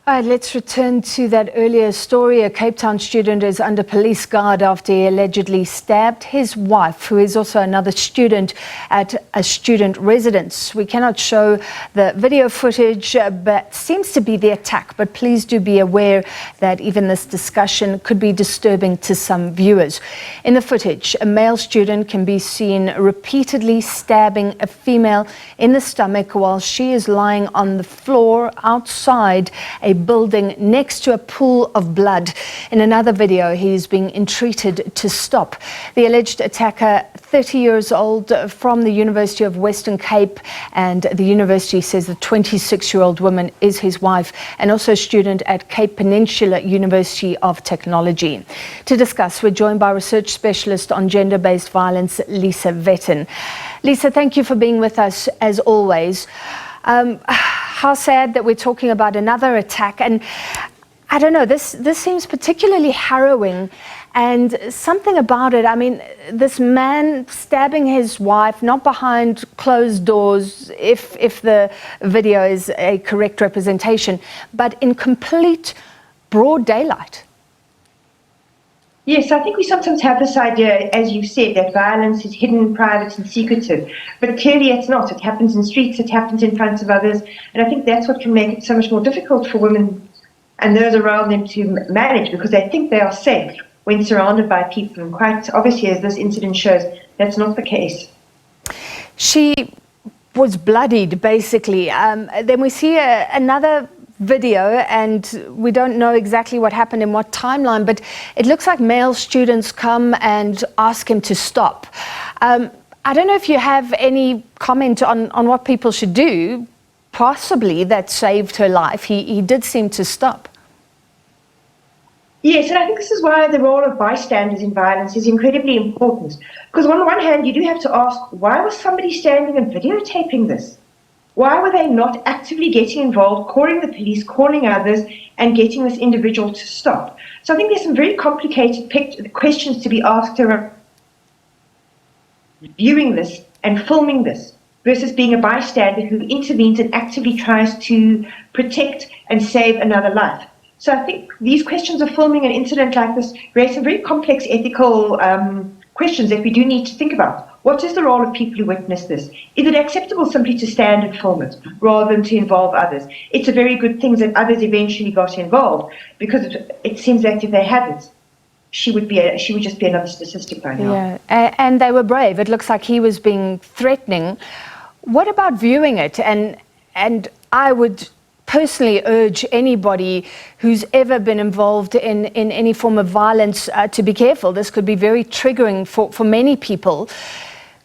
All right, let's return to that earlier story. A Cape Town student is under police guard after he allegedly stabbed his wife, who is also another student at a student residence. We cannot show the video footage, but seems to be the attack. But please do be aware that even this discussion could be disturbing to some viewers. In the footage, a male student can be seen repeatedly stabbing a female in the stomach while she is lying on the floor outside a building next to a pool of blood. In another video, he is being entreated to stop. The alleged attacker, 30 years old, from the University of Western Cape, and the university says the 26-year-old woman is his wife and also a student at Cape Peninsula University of Technology. To discuss, we're joined by research specialist on gender-based violence, Lisa Vetten. Lisa, thank you for being with us as always. How sad that we're talking about another attack, and I don't know, this seems particularly harrowing, and something about it, I mean, this man stabbing his wife, not behind closed doors, if the video is a correct representation, but in complete broad daylight. Yes, I think we sometimes have this idea, as you said, that violence is hidden, private and secretive. But clearly it's not. It happens in streets, it happens in front of others. And I think that's what can make it so much more difficult for women and those around them to manage, because they think they are safe when surrounded by people. And quite obviously, as this incident shows, that's not the case. She was bloodied, basically. Then we see another video, and we don't know exactly what happened in what timeline, but it looks like male students come and ask him to stop. I don't know if you have any comment on what people should do, possibly that saved her life. He did seem to stop. Yes, and I think this is why the role of bystanders in violence is incredibly important. Because on the one hand, you do have to ask, why was somebody standing and videotaping this? Why were they not actively getting involved, calling the police, calling others, and getting this individual to stop? So I think there's some very complicated questions to be asked around viewing this and filming this versus being a bystander who intervenes and actively tries to protect and save another life. So I think these questions of filming an incident like this raise some very complex ethical questions that we do need to think about. What is the role of people who witness this? Is it acceptable simply to stand and film it rather than to involve others? It's a very good thing that others eventually got involved, because it seems that if they hadn't, she would just be another statistic by now. Yeah, and they were brave. It looks like he was being threatening. What about viewing it? And I would personally urge anybody who's ever been involved in any form of violence to be careful. This could be very triggering for many people.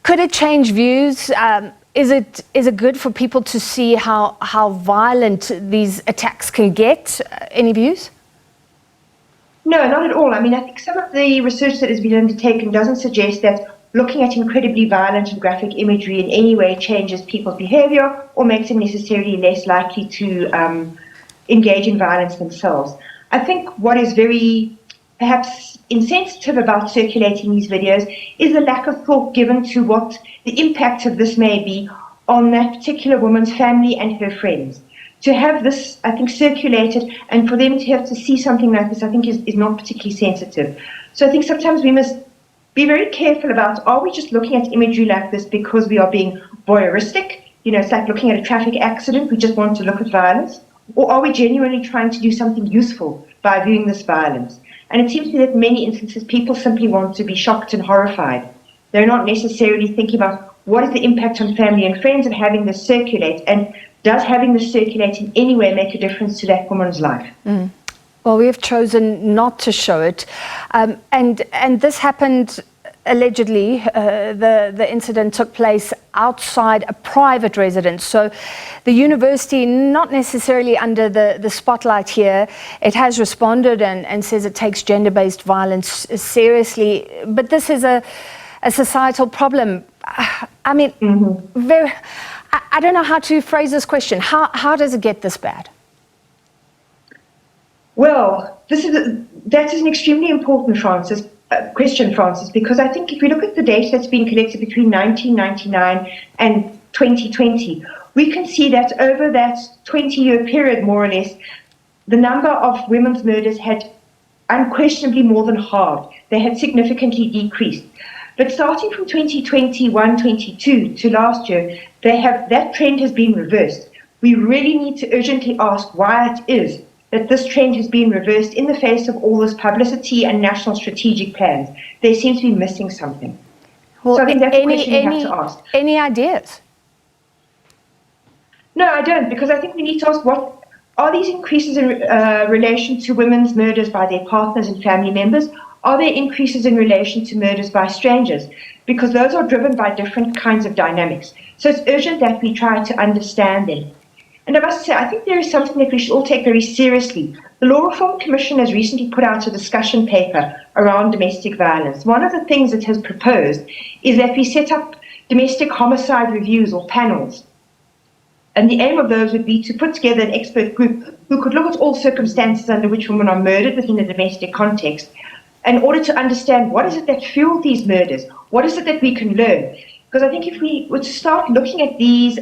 Could it change views? Is it good for people to see how violent these attacks can get? Any views? No, not at all. I mean, I think some of the research that has been undertaken doesn't suggest that looking at incredibly violent and graphic imagery in any way changes people's behavior or makes them necessarily less likely to engage in violence themselves. I think what is very perhaps insensitive about circulating these videos is the lack of thought given to what the impact of this may be on that particular woman's family and her friends. To have this, I think, circulated, and for them to have to see something like this, I think is not particularly sensitive. So I think sometimes we must be very careful about, are we just looking at imagery like this because we are being voyeuristic? You know, it's like looking at a traffic accident, we just want to look at violence. Or are we genuinely trying to do something useful by viewing this violence? And it seems to me that in many instances, people simply want to be shocked and horrified. They're not necessarily thinking about what is the impact on family and friends of having this circulate, and does having this circulate in any way make a difference to that woman's life? Well, we have chosen not to show it. And this happened, allegedly, the incident took place outside a private residence. So the university, not necessarily under the spotlight here, it has responded and says it takes gender-based violence seriously. But this is a societal problem. I mean, I don't know how to phrase this question. How does it get this bad? Well, that is an extremely important question, Francis, because I think if we look at the data that's been collected between 1999 and 2020, we can see that over that 20-year period, more or less, the number of women's murders had unquestionably more than halved. They had significantly decreased. But starting from 2021-22 to last year, that trend has been reversed. We really need to urgently ask why it is that this trend has been reversed in the face of all this publicity and national strategic plans. They seem to be missing something. Well, so I think that's a question we have to ask. Any ideas? No, I don't, because I think we need to ask, what are these increases in relation to women's murders by their partners and family members? Are there increases in relation to murders by strangers? Because those are driven by different kinds of dynamics. So it's urgent that we try to understand them. And I must say, I think there is something that we should all take very seriously. The Law Reform Commission has recently put out a discussion paper around domestic violence. One of the things it has proposed is that we set up domestic homicide reviews or panels. And the aim of those would be to put together an expert group who could look at all circumstances under which women are murdered within a domestic context in order to understand what is it that fueled these murders, what is it that we can learn. Because I think if we were to start looking at these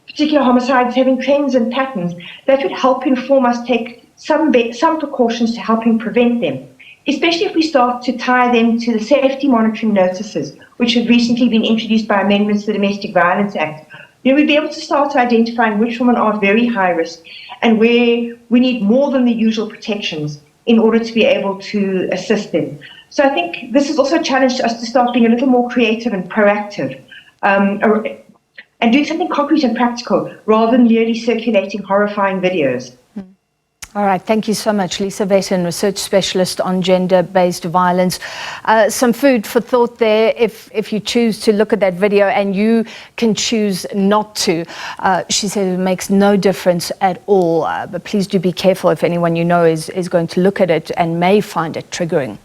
particular homicides having trends and patterns, that would help inform us take some precautions to helping prevent them, especially if we start to tie them to the safety monitoring notices, which have recently been introduced by amendments to the Domestic Violence Act. We'd be able to start identifying which women are at very high risk and where we need more than the usual protections in order to be able to assist them. So I think this is also a challenge to us to start being a little more creative and proactive and doing something concrete and practical rather than merely circulating horrifying videos. All right, thank you so much. Lisa Vetten, research specialist on gender-based violence. Some food for thought there if you choose to look at that video, and you can choose not to. She said it makes no difference at all, but please do be careful if anyone you know is going to look at it and may find it triggering.